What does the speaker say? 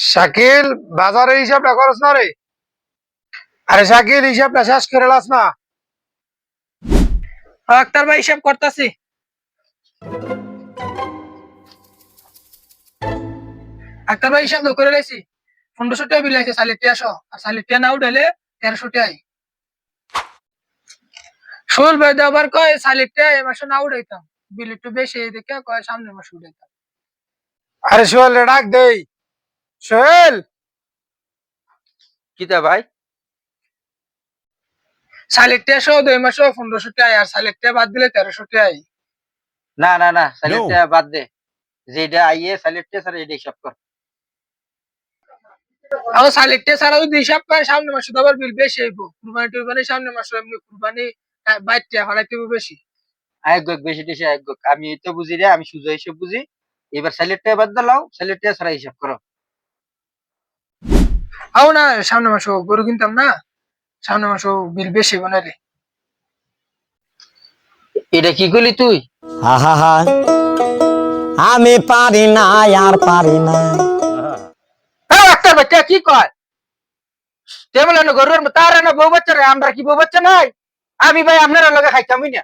শাকিল, বাজারের হিসাবটা করছ না রে? আরে শাকিল, হিসাবটা শেষ করে লাস না? আক্তার ভাই হিসাব করতেছি। আক্তার ভাই হিসাব তো করে লাইছি। 1500 টাকা বিল আছে, সালিট টিয়াশো আর সালিট টিয়া না উঠাইলে 1300 টাকাই। শুল ভাই আবার কয় সালিট টিয়া এই মাসে না উঠাইতাম, বিল একটু বেশি দেখে কয় সামনের মাসে উঠাইতাম। আরে সোহেল রে ডাক দেই। সোহেল, কিতা ভাই? সালিট টিয়াশো 2 মাসে 1500 টাকা আর সালিট টিয়া বাদ দিলে 1300 টাকাই। না না না, সাইলেটটা বাদ দে। যেটা আইয়ে সাইলেটটা স্যার এটা হিসাব কর। আমার সালিট টিয়া ছাড়া যদি হিসাব করে সামনের মাসে তো আবার বিল বেশি হইব। কুরবানি টুরবানি সামনের মাসে, এমনি কুরবানি 22 টাকা ফালাইতে হইব বেশি। আয় গোক বেশি টেশি আয় গোক, আমি তো বুঝি রে, আমি সুজা হিসাব বুঝি। এবার সাইলেটটা বাদ দাও, সাইলেটটা ছাড়া হিসাব করো। আও না, সামনের মাসে গরু কিনতাম না, সামনের মাসে বিল বেশি বানাইলে। এটা কি করলি তুই? আহা, আমি পারি না আর পারি না। হ্যাঁ একটা বাচ্চা কি কয়? তেমন গরুর তার না বউ বাচ্চা রে, আমরা কি বউ বাচ্চা নাই? আমি ভাই আপনার লগে খাইতামই না।